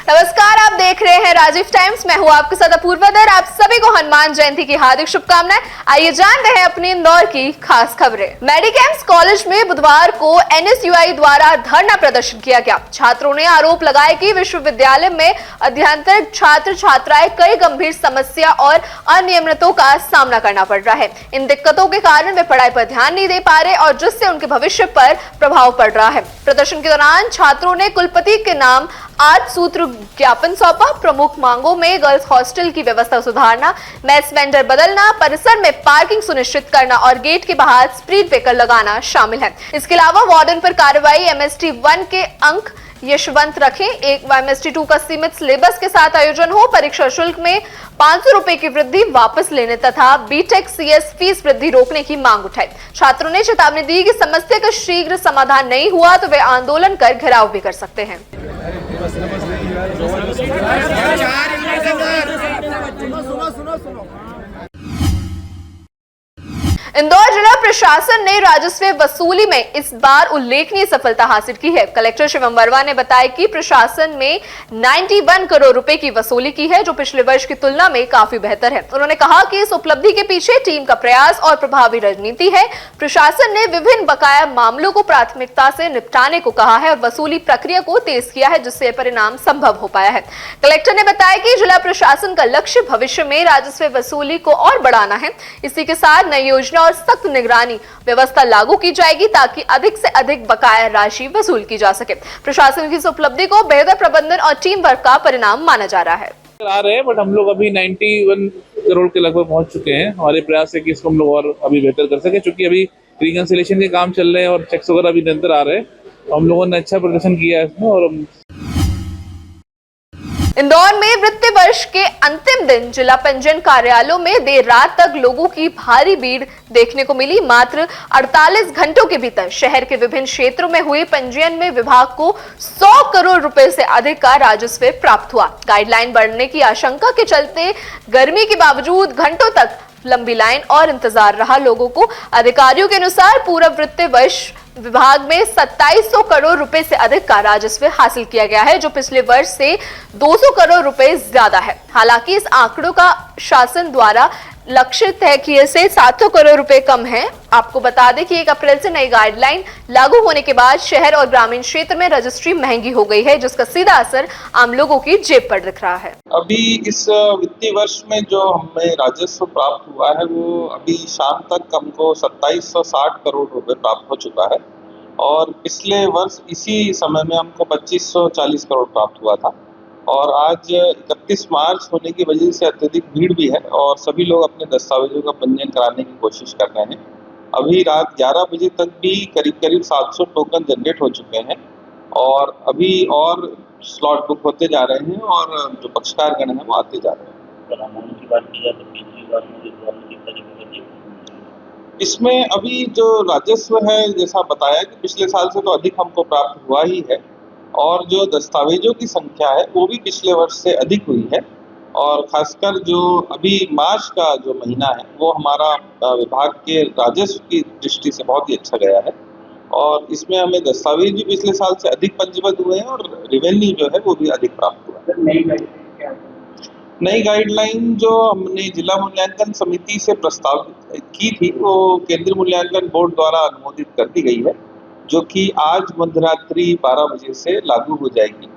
नमस्कार, आप देख रहे हैं राजीव टाइम्स। मैं हूं आपके साथ अपूर्वा दर। आप सभी को हनुमान जयंती की हार्दिक शुभकामनाएं। आइए जानते हैं अपने इंदौर की खास खबरें। मेडिकेम्स कॉलेज में बुधवार को एनएसयूआई द्वारा धरना प्रदर्शन किया गया। छात्रों ने आरोप लगाया कि विश्वविद्यालय में अध्ययनरत छात्र छात्राएं कई गंभीर समस्या और अनियमितताओं का सामना करना पड़ रहा है। इन दिक्कतों के कारण वे पढ़ाई पर ध्यान नहीं दे पा रहे और जिससे उनके भविष्य पर प्रभाव पड़ रहा है। प्रदर्शन के दौरान छात्रों ने कुलपति के नाम 8 सूत्र ज्ञापन सौंपा। प्रमुख मांगों में गर्ल्स हॉस्टल की व्यवस्था सुधारना, मेस वेंडर बदलना, परिसर में पार्किंग सुनिश्चित करना और गेट के बाहर स्पीड ब्रेकर लगाना शामिल है। इसके अलावा वार्डन पर कार्रवाई, एमएसटी 1 के अंक यशवंत रखें, एक एमएसटी 2 का सीमित सिलेबस के साथ आयोजन हो, परीक्षा शुल्क में 500 रुपए की वृद्धि वापस लेने तथा बीटेक सीएस फीस वृद्धि रोकने की मांग उठाई। छात्रों ने चेतावनी दी कि समस्या का शीघ्र समाधान नहीं हुआ तो वे आंदोलन कर घेराव भी कर सकते हैं। इंदौर जिला प्रशासन ने राजस्व वसूली में इस बार उल्लेखनीय सफलता हासिल की है। कलेक्टर शिवम वर्मा ने बताया कि प्रशासन में 91 करोड़ रुपए की वसूली की है, जो पिछले वर्ष की तुलना में काफी बेहतर है। उन्होंने कहा कि इस उपलब्धि के पीछे टीम का प्रयास और प्रभावी रणनीति है। प्रशासन ने विभिन्न बकाया मामलों को प्राथमिकता से निपटाने को कहा है और वसूली प्रक्रिया को तेज किया है, जिससे परिणाम संभव हो पाया है। कलेक्टर ने बताया कि जिला प्रशासन का लक्ष्य भविष्य में राजस्व वसूली को और बढ़ाना है। इसी के साथ नई योजना और सख्त निगरानी व्यवस्था लागू की जाएगी ताकि अधिक से अधिक बकाया राशि वसूल की जा सके। प्रशासन की इस उपलब्धि को बेहतर प्रबंधन और टीम वर्क का परिणाम माना जा रहा है। आ रहे हैं बट हम लोग अभी 91 करोड़ के लगभग पहुंच चुके हैं। हमारे प्रयास है कि इसको हम लोग और अभी बेहतर कर सके, क्योंकि अभी रिकंसिलिएशन के काम चल रहे हैं और चेक्स वगैरह अभी निरंतर आ रहे हैं। हम लोगों ने अच्छा प्रदर्शन किया है इसमें। और इंदौर में वित्तीय वर्ष के अंतिम दिन जिला पंजीयन कार्यालयों में देर रात तक लोगों की भारी भीड़ देखने को मिली। मात्र 48 घंटों के भीतर शहर के विभिन्न क्षेत्रों में हुए पंजीयन में विभाग को 100 करोड़ रुपए से अधिक का राजस्व प्राप्त हुआ। गाइडलाइन बढ़ने की आशंका के चलते गर्मी के बावजूद घंटों तक लंबी लाइन और इंतजार रहा लोगों को। अधिकारियों के अनुसार पूरा वित्तीय वर्ष विभाग में 2700 करोड़ रुपए से अधिक का राजस्व हासिल किया गया है, जो पिछले वर्ष से 200 करोड़ रुपए ज्यादा है। हालांकि इस आंकड़ों का शासन द्वारा लक्ष्य तय किए से 700 करोड़ रुपए कम है। आपको बता दें कि 1 अप्रैल से नई गाइडलाइन लागू होने के बाद शहर और ग्रामीण क्षेत्र में रजिस्ट्री महंगी हो गई है, जिसका सीधा असर आम लोगों की जेब पर दिख रहा है। अभी इस वित्तीय वर्ष में जो हमें राजस्व प्राप्त हुआ है वो अभी शाम तक हमको 2760 करोड़ रुपए प्राप्त हो चुका है। और पिछले वर्ष इसी समय में हमको 2540 करोड़ प्राप्त हुआ था। और आज 31 मार्च होने की वजह से अत्यधिक भीड़ भी है और सभी लोग अपने दस्तावेजों का पंजीयन कराने की कोशिश कर रहे हैं। अभी रात 11 बजे तक भी करीब 700 टोकन जनरेट हो चुके हैं और अभी और स्लॉट बुक होते जा रहे हैं और जो पक्षकारगण हैं वो आते जा रहे हैं। इसमें अभी जो राजस्व है, जैसा बताया कि पिछले साल से तो अधिक हमको प्राप्त हुआ ही है और जो दस्तावेजों की संख्या है वो भी पिछले वर्ष से अधिक हुई है। और खासकर जो अभी मार्च का जो महीना है वो हमारा विभाग के राजस्व की दृष्टि से बहुत ही अच्छा गया है और इसमें हमें दस्तावेज भी पिछले साल से अधिक पंजीबद्ध हुए हैं और रेवेन्यू जो है वो भी अधिक प्राप्त हुआ है। नई गाइडलाइन जो हमने जिला मूल्यांकन समिति से प्रस्तावित की थी वो केंद्रीय मूल्यांकन बोर्ड द्वारा अनुमोदित कर दी गई है, जो कि आज मध्यरात्रि 12 बजे से लागू हो जाएगी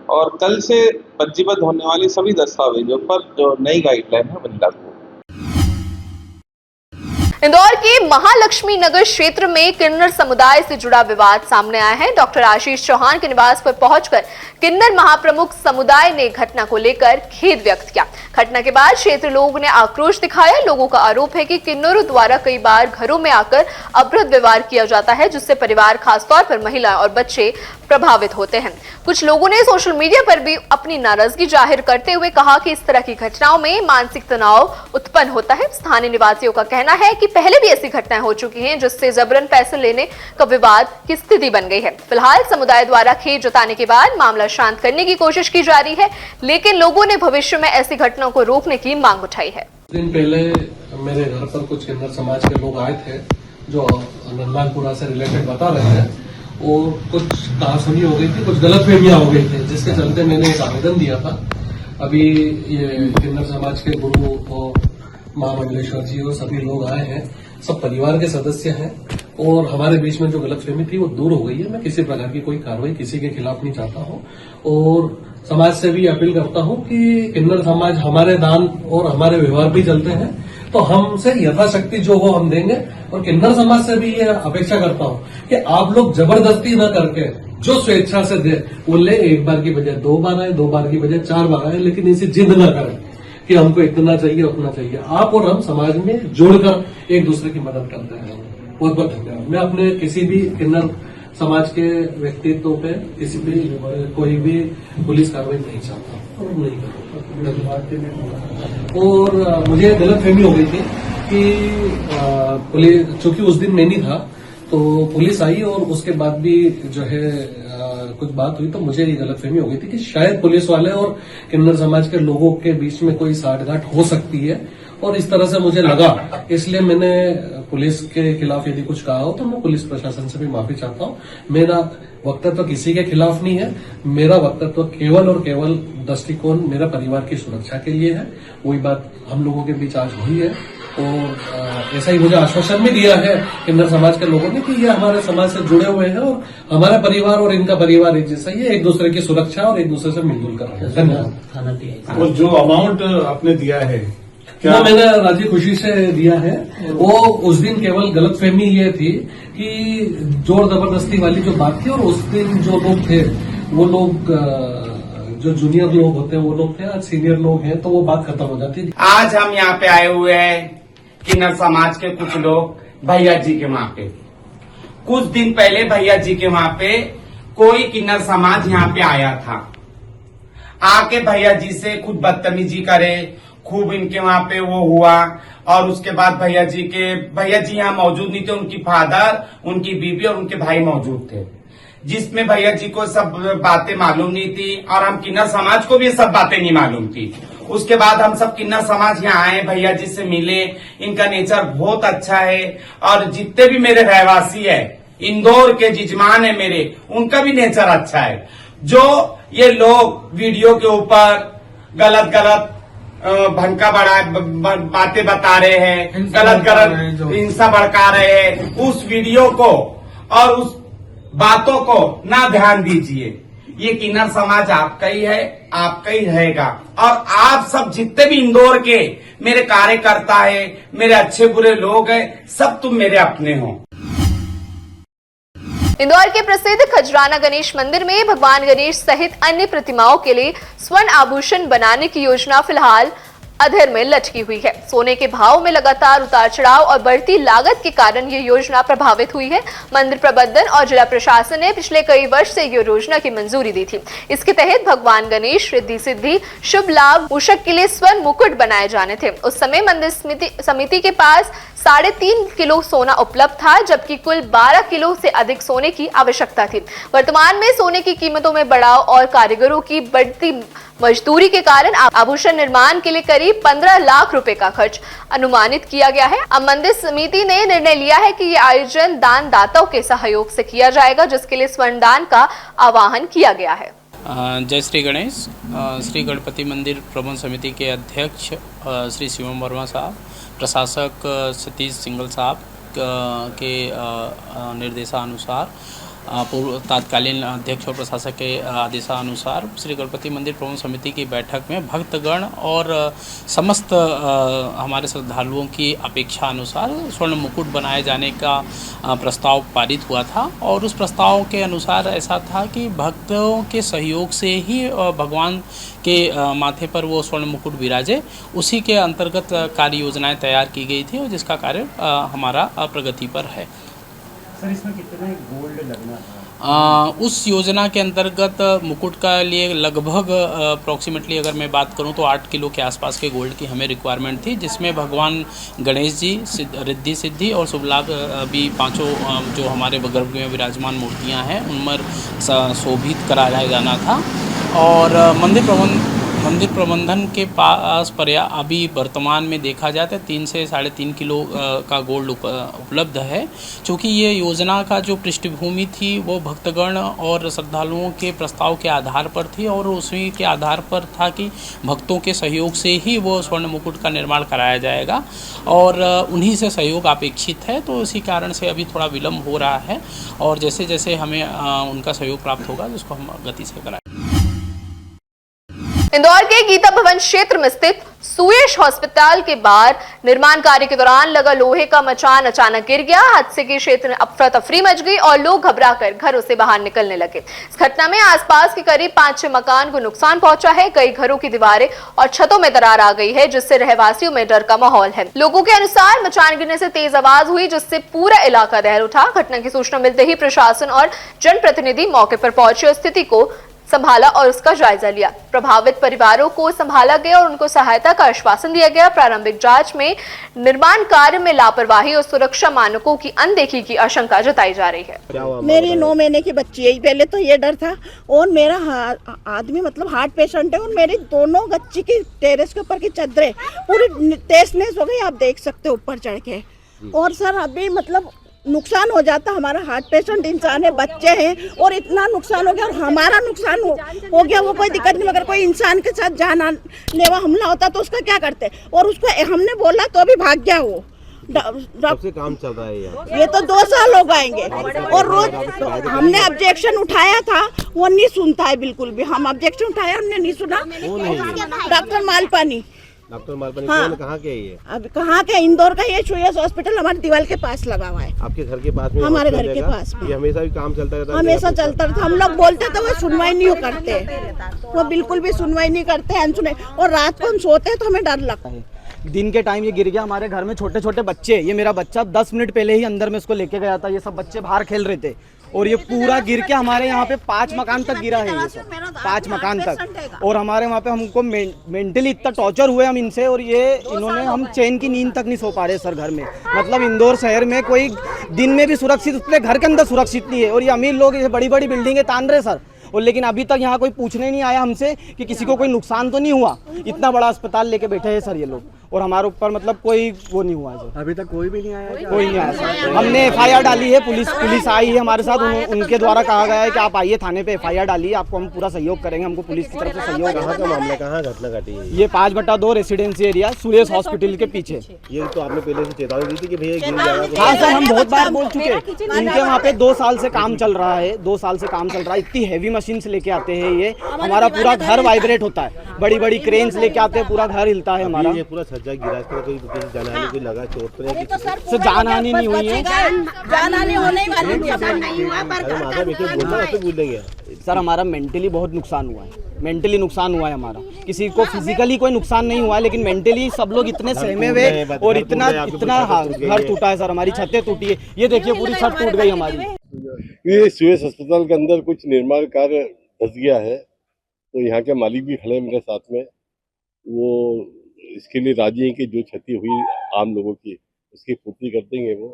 और कल से पंजीबद्ध होने वाले सभी दस्तावेजों पर जो नई गाइडलाइन है वही लागू होगी। इंदौर के महालक्ष्मी नगर क्षेत्र में किन्नर समुदाय से जुड़ा विवाद सामने आया है। डॉक्टर आशीष चौहान के निवास पर पहुंचकर किन्नर महाप्रमुख समुदाय ने घटना को लेकर खेद व्यक्त किया। घटना के बाद क्षेत्र लोगों ने आक्रोश दिखाया। लोगों का आरोप है कि किन्नरों द्वारा कई बार घरों में आकर अभद्र व्यवहार किया जाता है, जिससे परिवार, खासतौर पर महिला और बच्चे प्रभावित होते हैं। कुछ लोगों ने सोशल मीडिया पर भी अपनी नाराजगी जाहिर करते हुए कहा कि इस तरह की घटनाओं में मानसिक तनाव उत्पन्न होता है। स्थानीय निवासियों का कहना है कि पहले भी ऐसी घटनाएं हो चुकी हैं, जिससे जबरन पैसे लेने का विवाद की स्थिति बन गई है। फिलहाल समुदाय द्वारा खेद जताने के बाद मामला शांत करने की कोशिश की जा रही है, लेकिन लोगों ने भविष्य में ऐसी घटनाओं को रोकने की मांग उठाई है। दिन पहले मेरे घर पर कुछ किन्नर समाज के लोग आए थे जो नंदलालपुरा से रिलेटेड बता रहे थे और कुछ कहासुनी हो गई थी, कुछ गलतफहमियां हो गई थी, जिसके चलते मैंने एक आवेदन दिया था। अभी ये किन्नर समाज के गुरु और महामंडलेश्वर जी और सभी लोग आए हैं, सब परिवार के सदस्य हैं और हमारे बीच में जो गलतफहमी थी वो दूर हो गई है। मैं किसी प्रकार की कोई कार्रवाई किसी के खिलाफ नहीं चाहता हूँ और समाज से भी अपील करता हूँ कि किन्नर समाज हमारे दान और हमारे व्यवहार भी चलते हैं, तो हमसे यथाशक्ति जो हो हम देंगे। और किन्नर समाज से भी ये अपेक्षा करता हूँ कि आप लोग जबरदस्ती न करके जो स्वेच्छा से दे वो ले, एक बार की बजाय 2 बार आए, 2 बार की बजाय 4 बार आए, लेकिन इसे जिद न करें कि हमको इतना चाहिए उतना चाहिए। आप और हम समाज में जोड़कर एक दूसरे की मदद करते हैं। बहुत बहुत धन्यवाद। मैं अपने किसी भी किन्नर समाज के व्यक्तित्व पे किसी भी कोई भी पुलिस कार्रवाई नहीं चाहता और नहीं करूँगा। और मुझे गलतफहमी हो गई थी कि पुलिस, चूंकि उस दिन मैं नहीं था तो पुलिस आई और उसके बाद भी जो है कुछ बात हुई, तो मुझे ये गलतफहमी हो गई थी कि शायद पुलिस वाले और किन्नर समाज के लोगों के बीच में कोई साठगांठ हो सकती है, और इस तरह से मुझे लगा। इसलिए मैंने पुलिस के खिलाफ यदि कुछ कहा हो तो मैं पुलिस प्रशासन से भी माफी चाहता हूँ। मेरा वक्तव्य किसी के खिलाफ नहीं है, मेरा वक्तव्य केवल और केवल दृष्टिकोण मेरे परिवार की सुरक्षा के लिए है। वही बात हम लोगों के बीच आज हुई है और ऐसा ही मुझे आश्वासन भी दिया है किन्नर समाज के लोगों ने कि ये हमारे समाज से जुड़े हुए हैं और हमारा परिवार और इनका परिवार एक जैसा ही है, एक दूसरे की सुरक्षा और एक दूसरे से मिलजुल कर रहे हैं। धन्यवाद। और जो अमाउंट आपने दिया है क्या मैंने राजी खुशी से दिया है, वो उस दिन केवल गलतफहमी ये थी कि जोर जबरदस्ती वाली जो बात थी, और उस दिन जो लोग थे वो लोग जो जूनियर लोग होते हैं वो लोग थे, आज सीनियर लोग हैं, तो वो बात खत्म हो जाती। आज हम यहाँ पे आए हुए हैं किन्नर समाज के कुछ लोग भैया जी के वहां पे। कुछ दिन पहले भैया जी के वहां पे कोई किन्नर समाज यहाँ पे आया था, आके भैया जी से कुछ बदतमीजी करे, खूब इनके वहां पे वो हुआ। और उसके बाद भैया जी यहाँ मौजूद नहीं थे, उनकी फादर, उनकी बीबी और उनके भाई मौजूद थे, जिसमें भैया जी को सब बातें मालूम नहीं थी और हम किन्नर समाज को भी ये सब बातें नहीं मालूम थी। उसके बाद हम सब किन्नर समाज यहाँ आए, भैया जी से मिले, इनका नेचर बहुत अच्छा है और जितने भी मेरे रहवासी है, इंदौर के जिजमान है मेरे, उनका भी नेचर अच्छा है। जो ये लोग वीडियो के ऊपर गलत गलत भनका बातें बता रहे हैं, गलत हिंसा भड़का रहे हैं, उस वीडियो को और उस बातों को ना ध्यान दीजिए। ये किन्नर समाज आपका ही है, आपका ही रहेगा। और आप सब जितने भी इंदौर के मेरे कार्यकर्ता है, मेरे अच्छे बुरे लोग हैं, सब तुम मेरे अपने हो। इंदौर के प्रसिद्ध खजराना गणेश मंदिर में भगवान गणेश सहित अन्य प्रतिमाओं के लिए स्वर्ण आभूषण बनाने की योजना फिलहाल अधर में लटकी हुई है। सोने के भाव में लगातार उतार चढ़ाव और बढ़ती लागत के कारण ये योजना प्रभावित हुई है। मंदिर प्रबंधन और जिला प्रशासन ने पिछले कई वर्ष से ये योजना की मंजूरी दी थी। इसके तहत भगवान गणेश, रिद्धि सिद्धि, शुभ लाभ, मूषक के लिए स्वर्ण मुकुट बनाए जाने थे। उस समय मंदिर समिति के पास 3.5 किलो सोना उपलब्ध था, जबकि कुल 12 किलो से अधिक सोने की आवश्यकता थी। वर्तमान में सोने की कीमतों में बढ़ाव और कारीगरों की बढ़ती मजदूरी के कारण आभूषण निर्माण के लिए करीब 15 लाख रुपए का खर्च अनुमानित किया गया है। अब मंदिर समिति ने निर्णय लिया है कि यह आयोजन दान दाताओं के सहयोग से किया जाएगा, जिसके लिए स्वर्ण दान का आह्वान किया गया है। जय श्री गणेश। श्री गणपति मंदिर प्रबंध समिति के अध्यक्ष श्री शिवम वर्मा साहब, प्रशासक सतीश सिंगल साहब के निर्देशानुसार, पूर्व तत्कालीन अध्यक्ष और प्रशासक के आदेशानुसार श्री गणपति मंदिर प्रबंध समिति की बैठक में भक्तगण और समस्त हमारे श्रद्धालुओं की अपेक्षा अनुसार स्वर्ण मुकुट बनाए जाने का प्रस्ताव पारित हुआ था। और उस प्रस्ताव के अनुसार ऐसा था कि भक्तों के सहयोग से ही भगवान के माथे पर वो स्वर्ण मुकुट विराजे, उसी के अंतर्गत कार्य योजनाएँ तैयार की गई थी और जिसका कार्य हमारा प्रगति पर है। सर, इसमें कितना गोल्ड लगना था? उस योजना के अंतर्गत मुकुट का लिए लगभग अप्रॉक्सीमेटली अगर मैं बात करूं तो 8 किलो के आसपास के गोल्ड की हमें रिक्वायरमेंट थी, जिसमें भगवान गणेश जी, रिद्धि सिद्धि और शुभ लाभ भी पांचों जो हमारे गर्भ में विराजमान मूर्तियां हैं उनमें शोभित कराया जाना था। और मंदिर प्रबंध मंदिर प्रबंधन के पास अभी वर्तमान में देखा जाए तो 3 से 3.5 किलो का गोल्ड उपलब्ध है। चूँकि ये योजना का जो पृष्ठभूमि थी वो भक्तगण और श्रद्धालुओं के प्रस्ताव के आधार पर थी और उसी के आधार पर था कि भक्तों के सहयोग से ही वो स्वर्ण मुकुट का निर्माण कराया जाएगा और उन्हीं से सहयोग अपेक्षित है। तो इसी कारण से अभी थोड़ा विलम्ब हो रहा है और जैसे जैसे हमें उनका सहयोग प्राप्त होगा जिसको हम गति से कराएं। इंदौर के गीता भवन क्षेत्र में स्थित सुयश अस्पताल के बाहर निर्माण कार्य के दौरान लगा लोहे का मचान अचानक गिर गया। हादसे के क्षेत्र में अफरा तफरी मच गई और लोग घबराकर घरों से बाहर निकलने लगे। इस घटना में आसपास के करीब 5-6 मकान को नुकसान पहुंचा है। कई घरों की दीवारें और छतों में दरार आ गई है, जिससे रहवासियों में डर का माहौल है। लोगों के अनुसार मचान गिरने से तेज आवाज हुई, जिससे पूरा इलाका दहल उठा। घटना की सूचना मिलते ही प्रशासन और जनप्रतिनिधि मौके पर पहुंचे और स्थिति को संभाला और उसका जायजा लिया। प्रभावित परिवारों को संभाला गया और उनको सहायता का आश्वासन दिया गया। प्रारंभिक जांच में निर्माण कार्य में लापरवाही और सुरक्षा मानकों की अनदेखी की आशंका जताई जा रही है। मेरी 9 महीने की बच्ची है। पहले तो ये डर था और मेरा आदमी मतलब हार्ट पेशेंट है और मेरी दोनों बच्ची की टेरेस के ऊपर की चादरें पूरी तहस-नहस हो गई। आप देख सकते हो ऊपर चढ़ के। और सर अभी मतलब नुकसान हो जाता, हमारा हार्ट पेशेंट इंसान है, बच्चे हैं और इतना नुकसान हो गया और हमारा नुकसान हो गया वो कोई दिक्कत नहीं, मगर कोई इंसान के साथ जानलेवा हमला होता तो उसका क्या करते। और उसको हमने बोला तो अभी भाग गया वो। से काम चल रहा है ये तो 2 साल हो गएंगे और रोज हमने ऑब्जेक्शन उठाया था, वो नहीं सुनता है बिल्कुल भी। हम ऑब्जेक्शन उठाया, हमने नहीं सुना। डॉक्टर मालपानी हाँ। कहाँ के ये? अब कहाँ के? इंदौर का ये सुयश हॉस्पिटल हमारे दीवार के पास लगा हुआ है। आपके घर के पास में? हमारे घर के पास में। ये हमेशा भी काम चलता रहता है? हमेशा चलता रहता। हम लोग बोलते तो वो सुनवाई नहीं करते, वो बिल्कुल भी सुनवाई नहीं करते हैं, अनसुने। और रात को हम सोते हैं तो हमें डर लगता है। दिन के टाइम ये गिर गया। हमारे घर में छोटे छोटे बच्चे, ये मेरा बच्चा 10 मिनट पहले ही अंदर में इसको लेके गया था। ये सब बच्चे बाहर खेल रहे थे और ये पूरा गिर के हमारे यहाँ पे 5 मकान तक गिरा है। ये सब 5 मकान तक। और हमारे वहाँ पे हमको मेंटली इतना टॉर्चर हुए हम इनसे, और ये इन्होंने हम चैन की नींद तक नहीं सो पा रहे सर घर में। मतलब इंदौर शहर में कोई दिन में भी सुरक्षित, उसके घर के अंदर सुरक्षित नहीं है। और ये अमीर लोग ये बड़ी बड़ी बिल्डिंगें तान रहे सर, और लेकिन अभी तक यहाँ कोई पूछने नहीं आया हमसे कि किसी को कोई नुकसान तो नहीं हुआ। इतना बड़ा अस्पताल लेके बैठे हैं सर ये लोग, और हमारे ऊपर मतलब कोई वो नहीं हुआ है सर। अभी तक कोई भी नहीं आया? कोई नहीं आया सर। हमने FIR डाली है, पुलिस आई है हमारे साथ। उनके द्वारा कहा गया है कि आप आइए थाने पे, FIR डालिए, आपको हम पूरा सहयोग करेंगे। हमको पुलिस की तरफ से सहयोग है। कहाँ का मामला, कहाँ घटना घटी है? ये 5/2 रेसिडेंसी एरिया सुयश हॉस्पिटल के पीछे। ये तो आपने पहले से चेतावनी दी थी कि भैया गिर जाएगा? हाँ सर, हम बहुत बार बोल चुके हैं। इनके वहाँ पे 2 साल से काम चल रहा है, 2 साल से काम चल रहा है। इतनी हैवी मशीन से लेके आते हैं, ये हमारा पूरा घर वाइब्रेट होता है। बड़ी बड़ी क्रेन्स लेके आते हैं, पूरा घर हिलता है हमारा। ये पूरा छज्जा गिरा, इसमें कोई जानहानि कोई लगा, चोट तो नहीं? सर जानहानि नहीं हुई है। जानहानि होने वाली बोलेंगे सर, हमारा मेंटली बहुत नुकसान हुआ है। मेंटली नुकसान हुआ है हमारा। किसी को फिजिकली कोई नुकसान नहीं हुआ है, लेकिन मेंटली सब लोग इतने सहमे हुए और इतना घर टूटा है सर। हमारी छतें टूटी है, ये देखिए पूरी छत टूट गई हमारी। ये सुयश अस्पताल के अंदर कुछ निर्माण कार्य धस गया है, तो यहाँ के मालिक भी खड़े मेरे साथ में। वो इसके लिए राजी हैं कि जो क्षति हुई आम लोगों की उसकी पूर्ति कर देंगे वो।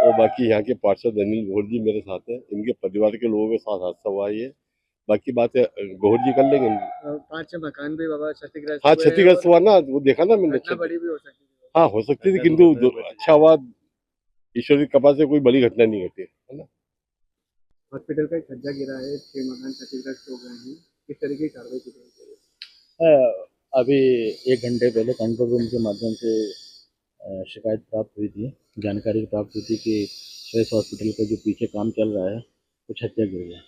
और बाकी यहाँ के पार्षद अनिल गौहर जी मेरे साथ हैं, इनके परिवार के लोगों के साथ हादसा हुआ है। ये बाकी बात है गौहर जी कर लेंगे। 5 मकान भी बाबा क्षतिग्रस्त? हाँ, क्षतिग्रस्त हुआ ना, वो देखा ना मैंने। बड़ी भी हो सकती थी? हाँ, हो सकती थी, किंतु अच्छा हुआ, ईश्वर की कृपा से कोई बड़ी घटना नहीं घटी है ना। हॉस्पिटल का छज्जा गिरा है, 6 मकान क्षतिग्रस्त हो गए हैं, किस तरह की कार्रवाई की जाएगी? अभी 1 घंटे पहले कंट्रोल रूम के माध्यम से शिकायत प्राप्त हुई थी, जानकारी प्राप्त हुई थी कि सुयश हॉस्पिटल का जो पीछे काम चल रहा है वो छज्जा गिर गया।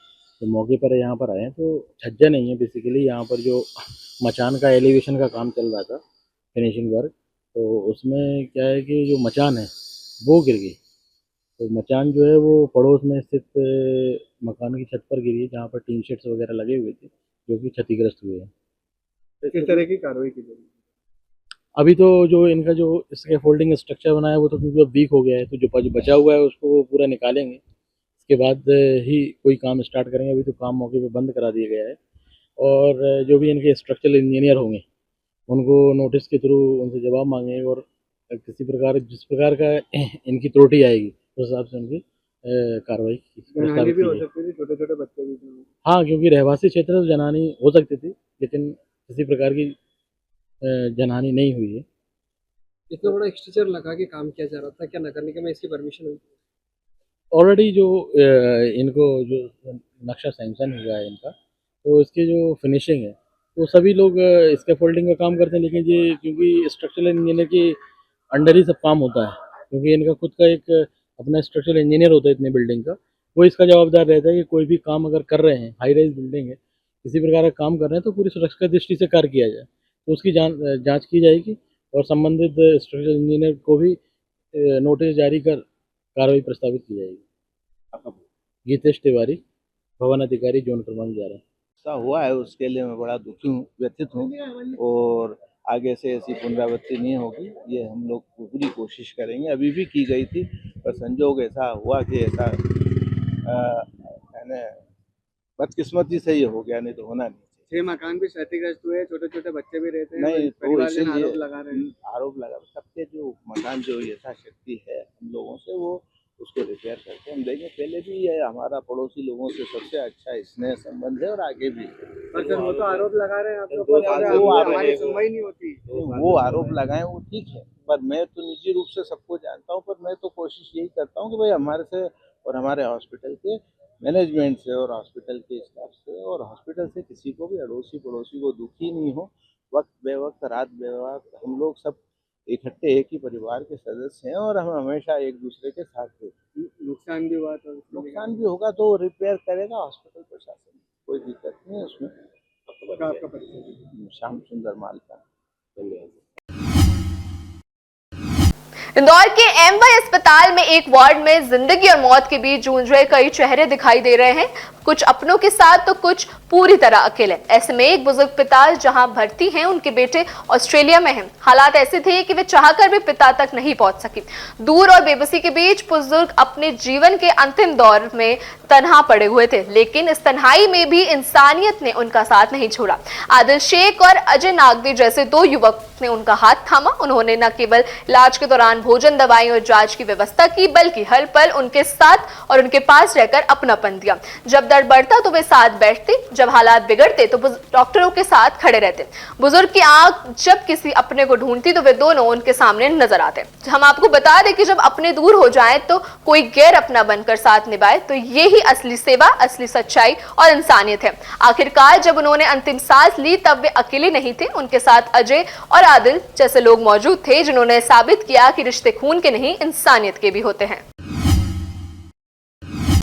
तो मौके पर यहाँ पर आए, तो छज्जा नहीं है बेसिकली, यहाँ पर जो मचान का एलिवेशन का काम चल रहा था, फिनिशिंग वर्क, तो उसमें क्या है कि जो मचान है वो गिर गई। तो मचान जो है वो पड़ोस में स्थित मकान की छत पर गिरी है, जहाँ पर टीन शेड्स वगैरह लगे हुए थे, जो कि क्षतिग्रस्त हुए हैं। किस तरह की कार्रवाई की जाएगी? अभी तो जो इनका जो इसके फोल्डिंग स्ट्रक्चर बना है वो तो क्योंकि अब वीक हो गया है, तो जो बचा हुआ है उसको पूरा निकालेंगे, इसके बाद ही कोई काम स्टार्ट करेंगे। अभी तो काम मौके पे बंद करा दिया गया है, और जो भी इनके स्ट्रक्चरल इंजीनियर होंगे उनको नोटिस के थ्रू उनसे जवाब मांगेंगे, और किसी प्रकार जिस प्रकार का इनकी त्रुटि आएगी उस हिसाब से उनकी कार्रवाई भी हो सकती थी, छोटे छोटे बच्चे भी? हाँ, क्योंकि रहवासी क्षेत्र में जनहानि हो सकती थी, लेकिन किसी प्रकार की जनहानि नहीं हुई है। इतना बड़ा स्ट्रक्चर लगा के काम किया जा रहा था, क्या नगर निगम में इसकी परमिशन हुई? ऑलरेडी जो इनको जो नक्शा सैंक्शन हुआ है इनका, तो इसकी जो फिनिशिंग है तो सभी लोग स्कैफोल्डिंग का काम करते हैं, लेकिन ये क्योंकि स्ट्रक्चरल इंजीनियर के अंडर ही सब काम होता है, क्योंकि इनका खुद का एक अपना स्ट्रक्चरल इंजीनियर होता है इतनी बिल्डिंग का, वो इसका जवाबदार रहता है कि कोई भी काम अगर कर रहे हैं, हाई राइज बिल्डिंग है, किसी प्रकार का काम कर रहे हैं तो पूरी सुरक्षा दृष्टि से कार्य किया जाए, तो उसकी जाँच की जाएगी और संबंधित स्ट्रक्चरल इंजीनियर को भी नोटिस जारी कर कार्रवाई प्रस्तावित की जाएगी। गीतेश तिवारी, भवन अधिकारी, जोन क्रमांक 11। ऐसा हुआ है उसके लिए मैं बड़ा दुखी हूँ, व्यथित हूँ, और आगे से ऐसी पुनरावृत्ति नहीं होगी, ये हम लोग पूरी कोशिश करेंगे। अभी भी की गई थी पर संजोग ऐसा हुआ कि ऐसा बदकिस्मती से ये हो गया, नहीं तो होना नहीं। 6 मकान भी क्षतिग्रस्त हुए, छोटे छोटे बच्चे भी रहते हैं, नहीं तो परिवार इसीलिए आरोप लगा रहे हैं। आरोप लगा सबके जो मकान जो यथाशक्ति है हम लोगों से वो उसको रिपेयर करके हम देंगे। पहले भी ये हमारा पड़ोसी लोगों से सबसे अच्छा स्नेह संबंध है और आगे भी। पर सर वो तो आरोप लगा रहे हैं आप लोग, हमारी सुनवाई नहीं होती। वो आरोप लगाए वो ठीक है, पर मैं तो निजी रूप से सबको जानता हूँ, पर मैं तो कोशिश यही करता हूँ कि भाई हमारे से और हमारे हॉस्पिटल के मैनेजमेंट से और हॉस्पिटल के स्टाफ से और हॉस्पिटल से किसी को भी अड़ोसी पड़ोसी को दुखी नहीं हो। वक्त बेवक्त रात बेवक्त हम लोग सब इकट्ठे एक ही परिवार के सदस्य हैं और हम हमेशा एक दूसरे के साथ हैं। नुकसान भी हुआ तो नुकसान भी होगा तो रिपेयर करेगा हॉस्पिटल प्रशासन, कोई दिक्कत नहीं है उसमें। आपका परिचय? श्याम सुंदर मालका। धन्यवाद। इंदौर के एमवाई अस्पताल में एक वार्ड में जिंदगी और मौत के बीच जूझ रहे कई चेहरे दिखाई दे रहे हैं, कुछ अपनों के साथ तो कुछ पूरी तरह अकेले। ऐसे में एक बुजुर्ग पिता जहां भर्ती हैं, उनके बेटे ऑस्ट्रेलिया में हैं। हालात ऐसे थे कि वे चाहकर भी पिता तक नहीं पहुंच सकी। दूर और बेबसी के बीच बुजुर्ग अपने जीवन के अंतिम दौर में तन्हा पड़े हुए थे, लेकिन इस तन्हाई में भी इंसानियत ने उनका साथ नहीं छोड़ा। आदिल शेख और अजय नागदे जैसे 2 युवक ने उनका हाथ थामा। उन्होंने न केवल इलाज के दौरान भोजन, दवाई और जांच की व्यवस्था की, बल्कि हर पल उनके साथ और उनके पास रहकर अपनापन दिया। जब दर्द बढ़ता तो वे साथ बैठते, जब हालात बिगड़ते तो डॉक्टरों के साथ खड़े रहते। बुजुर्ग की आंख जब किसी अपने को ढूंढती तो वे दोनों उनके सामने नजर आते। हम आपको बता दें कि जब अपने दूर हो जाएं तो कोई गैर अपना बनकर साथ निभाए, तो ये ही असली सेवा, असली सच्चाई और इंसानियत है। आखिरकार जब उन्होंने अंतिम सांस ली तब वे अकेले नहीं थे, उनके साथ अजय और आदिल जैसे लोग मौजूद थे, जिन्होंने साबित किया कि रिश्ते खून के नहीं, इंसानियत के भी होते हैं।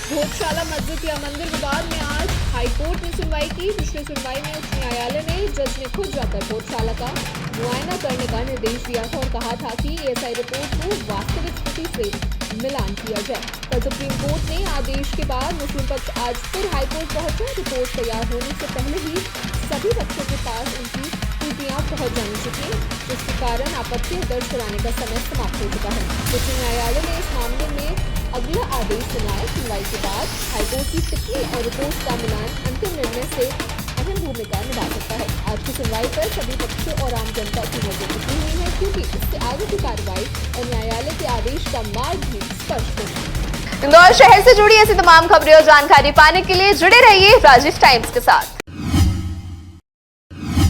भोजशाला मस्जिद या मंदिर विवाद में आज हाईकोर्ट ने सुनवाई की। पिछली सुनवाई में उच्च न्यायालय में जज ने खुद जाकर भोजशाला का मुआयना करने का निर्देश दिया था और कहा था कि एएसआई रिपोर्ट को वास्तविक स्थिति से मिलान किया जाए। कल सुप्रीम कोर्ट ने आदेश के बाद मुस्लिम पक्ष आज फिर हाईकोर्ट पहुंचा। रिपोर्ट तैयार होने से पहले ही सभी पक्षों के पास उनकी त्रुटियां पहुंच जानी चाहिए, जिसके कारण आपत्ति दर्ज कराने का समय समाप्त हो चुका है। उच्च न्यायालय ने इस मामले में अगला आदेश सुनाया। सुनवाई के बाद हाईकोर्ट की टिप्पणी और रिपोर्ट का मिलान अंतिम निर्णय से अहम भूमिका निभा सकता है। आज की सुनवाई पर सभी पक्षों और आम जनता की नजर टिकी हुई है, क्योंकि इससे आगे की कार्रवाई और न्यायालय के आदेश का मार्ग भी स्पष्ट होगा। इंदौर शहर से जुड़ी ऐसी तमाम खबरें और जानकारी पाने के लिए जुड़े रहिए राजीव टाइम्स के साथ।